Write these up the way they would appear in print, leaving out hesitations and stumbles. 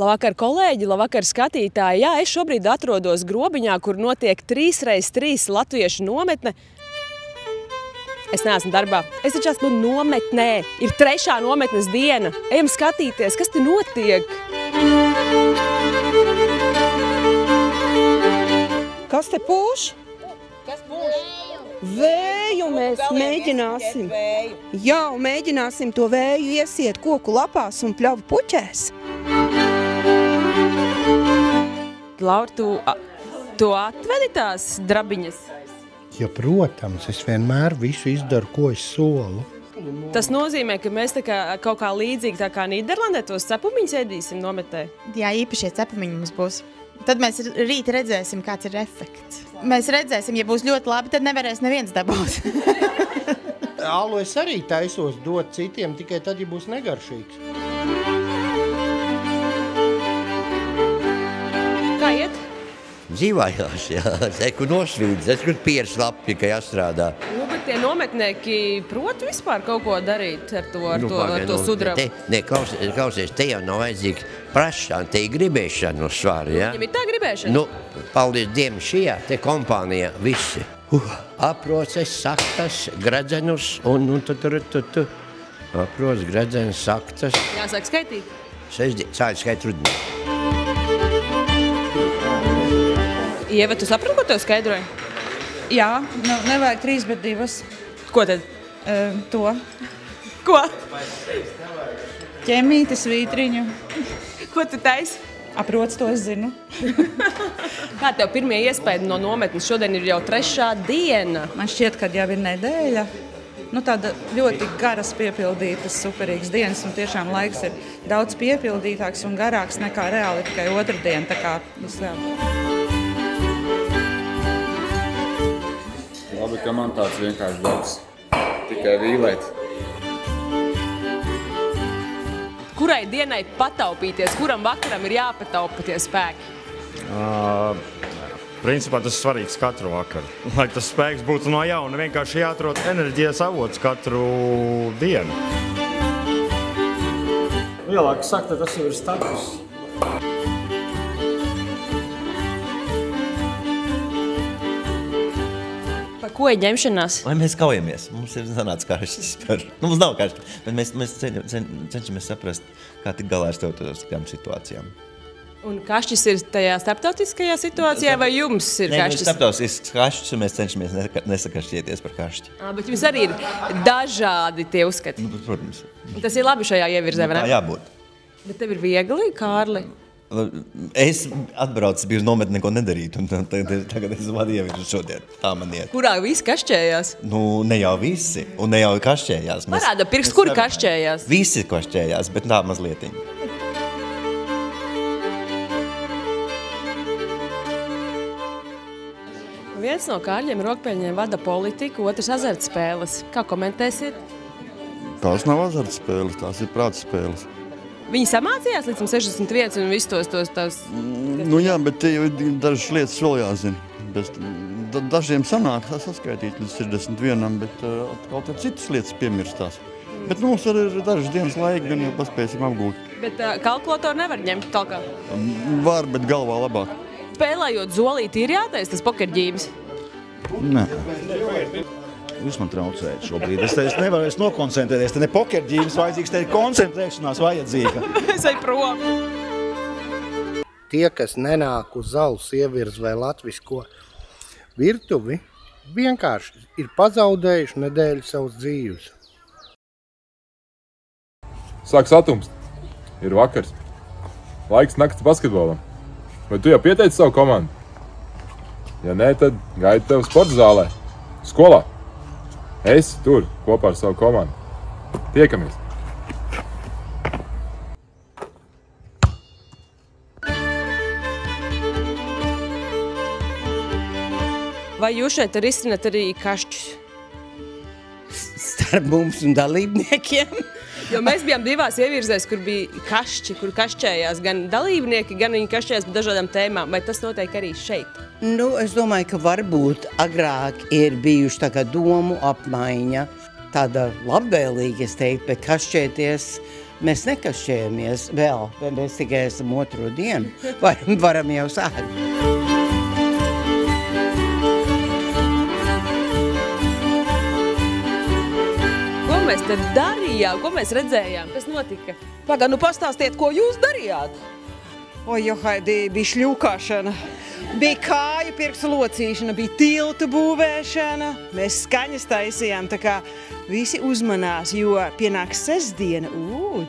Labvakar, kolēģi, labvakar, skatītāji. Jā, es šobrīd atrodos Grobiņā, kur notiek 3x3 latviešu nometne. Es neesmu darbā. Es taču esmu nometnē. Ir 3. nometnes diena. Ejam skatīties, kas te notiek. Kas te pūš? Kas pūš? Vēju mēs mēģināsim. Jā, mēģināsim to vēju iesiet koku lapās un pļavu puķēs. Laura, tu atvedi tās drabiņas? Ja, protams, es vienmēr visu izdaru, ko es solu. Tas nozīmē, ka mēs tā kā, kaut kā līdzīgi tā kā Nīderlandē tos cepumiņus ēdīsim nometē? Jā, īpašie cepumiņi mums būs. Tad mēs rīt redzēsim, kāds ir efekts. Mēs redzēsim, ja būs ļoti labi, tad nevarēs neviens dabūt. Alu es arī taisos dot citiem, tikai tad, ja būs negaršīgs. Kā iet? Dzīvājās, jā. Eku nosvīdz, es kur pieras lapi, ka jāstrādā. Nu, bet tie nometnieki prot vispār kaut ko darīt ar to sudrabu? Nē, klausies, te jau nav vajadzīgs prašana, te ir gribēšana uz svaru, jā? Viņam ir tā gribēšana? Nu, paldies Dievam šajā te kompānijā visi. Aproces, saktas, gradzenus un tu. Aproces, gradzenus, saktas. Jāsāk skaitīt? 6 dienas, sāļ skait rudinī. Ieva, tu saprati, ko tev skaidroja? Jā, nu, nevajag 3, bet 2. Ko tad? To. Ko? Ķemīti, svītriņu. Ko tu taisi? Aproc, to es zinu. Kā tev pirmie iespēja no nometnes? Šodien ir jau 3. diena. Man šķiet, ka jau ir nedēļa. Nu, tāda ļoti garas piepildītas, superīgas dienas, un tiešām laiks ir daudz piepildītāks un garāks nekā reāli tikai 2. diena. Tā kā vislabāk. Labi, ka man tāds vienkārši darbs. Tikai vīlēt. Kurai dienai pataupīties? Kuram vakaram ir jāpataupa tie spēki? Principā tas ir svarīgs katru vakaru. Lai tas spēks būtu no jauna, vienkārši jāatrod enerģijas avots katru dienu. Lielāk saka, tas jau ir status. Par ko ir ņemšanās? Lai mēs kaujamies. Mums ir sanāca karšķis. Mums nav karšķis, bet mēs cenšamies saprast, kā tik galā ar starptautiskajām situācijām. Un kašķis ir tajā starptautiskajā situācijā, vai jums ir kašķis? Nē, starptautisks kašķis, un mēs cenšamies nesakašķieties par kašķi. Bet jums arī ir dažādi tie uzskati. Nu, protams. Tas ir labi šajā ievirzē, vai ne? Tā jābūt. Bet tev ir viegli, Kārli? Es atbraucu, biju uz nometni, neko nedarīt, un tagad es vadu ievirzu šodien. Tā man iet. Kurā visi kašķējās? Nu, ne jau visi, un ne jau kašķējās. Parāda pirksts, kuri kašķējās? Visi kašķējās, bet tā mazlietiņa. Viens no Kārļiem rokpeļņiem vada politiku, otrs azartspēles. Kā komentēsiet? Tās nav azartspēles, tās ir prātspēles. Viņi samācījās līdz 61 un visus tos... Nu jā, bet te jau ir dažas lietas vēl jāzina. Dažiem sanāk saskaitīt līdz 61, bet kaut citas lietas piemirstās. Bet mums arī ir dažas dienas laika, gan jau paspēsim apgūt. Bet kalkulatoru nevar ņemt talkā? Var, bet galvā labāk. Spēlējot zolīti ir jātais tas pokerģības? Nē. Jūs man traucējat šobrīd. Es nevaru nokoncentrēties. Te ne pokerģības vajadzīgs, te ir koncentrēšanās vajadzīga. Es eju prom. Tie, kas nenāk uz Zalus ievirzu vai latvisko virtuvi, vienkārši ir pazaudējuši nedēļu savus dzīves. Sāk satumst. Ir vakars. Laiks nakts basketbolam. Vai tu jau pieteici savu komandu? Ja nē, tad gaidu tev sporta zālē. Skolā. Es tur kopā ar savu komandu. Tiekamies! Vai jūs šeit risināt arī kašķus? Starp mums un dalībniekiem. Jo mēs bijām divās ievirzēs, kur bija kašķi, kur kašķējās gan dalībnieki, gan viņi kašķējās par dažādām tēmām. Vai tas notiek arī šeit? Nu, es domāju, ka varbūt agrāk ir bijuši tā kā domu apmaiņa. tāda labvēlīga, es teiktu, bet kašķēties mēs nekašķējamies vēl, vai mēs tikai esam otro dienu, varam jau sākt. Ko mēs tad darījām? Ko mēs redzējām? Kas notika? Pagad, pastāstiet, ko jūs darījāt? Oi, Johaidī, bija šļūkāšana, bija kāju pirkstu locīšana, bija tiltu būvēšana, mēs skaņas taisījām, tā kā visi uzmanās, jo pienāks sestdiena,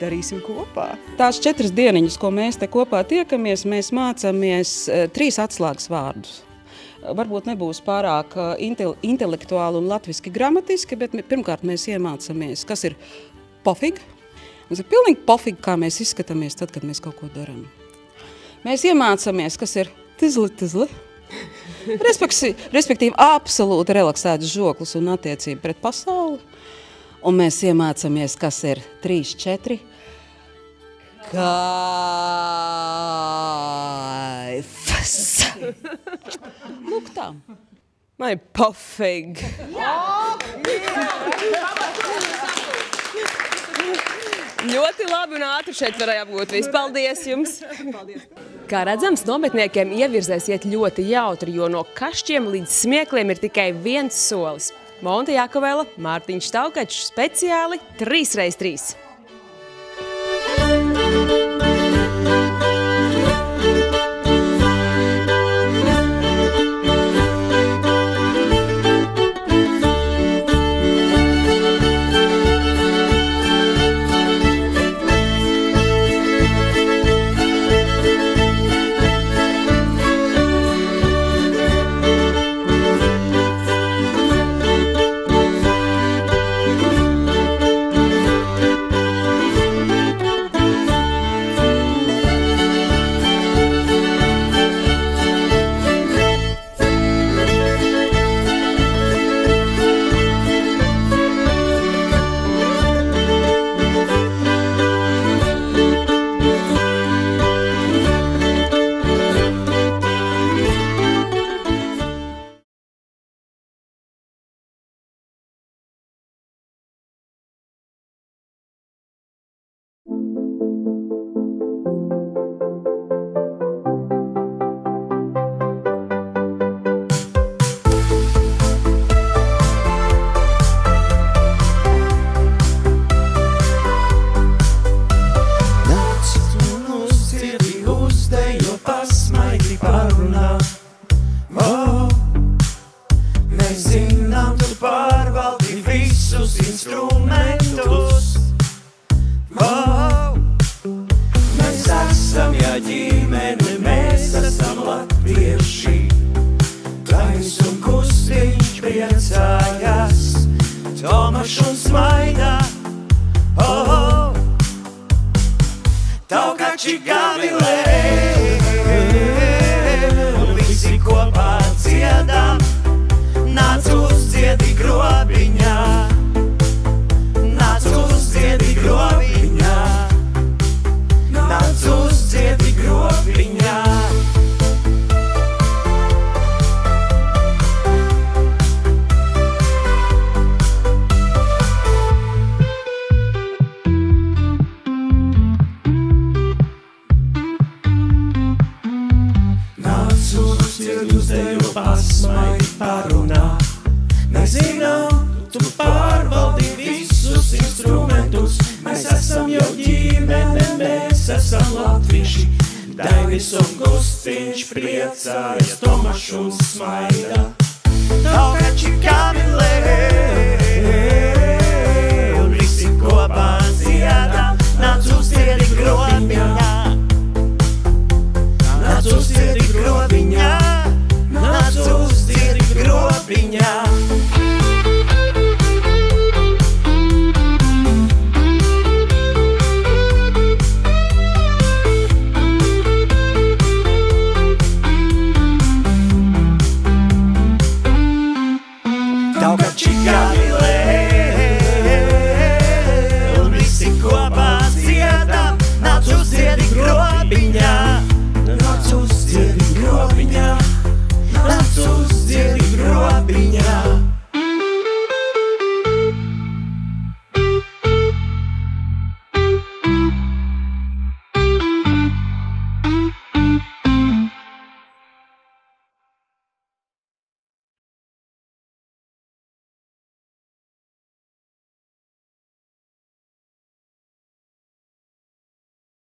darīsim kopā. Tās 4 dieniņas, ko mēs te kopā tiekamies, mēs mācāmies 3 atslēgas vārdus. Varbūt nebūs pārāk intelektuāli un latviski gramatiski, bet pirmkārt mēs iemācāmies, kas ir pofig. Mums ir pilnīgi pofig, kā mēs izskatāmies tad, kad mēs kaut ko darām. Mēs iemācāmies, kas ir tizli, respektīvi absolūti relaksēts žoklis un attiecība pret pasauli. Un mēs iemācāmies, kas ir 3, 4. Kaifs. Lūk tā. My pofig. Ļoti labi un ātri šeit varēja apgūt visu. Paldies jums! Kā redzams, nometniekiem ievirzēs iet ļoti jautri, jo no kašķiem līdz smiekliem ir tikai viens solis. Monta Jākavela, Mārtiņš Taukačs, speciāli 3x3. Dainis un Gustiņš priecājas, Tomašs un smaida.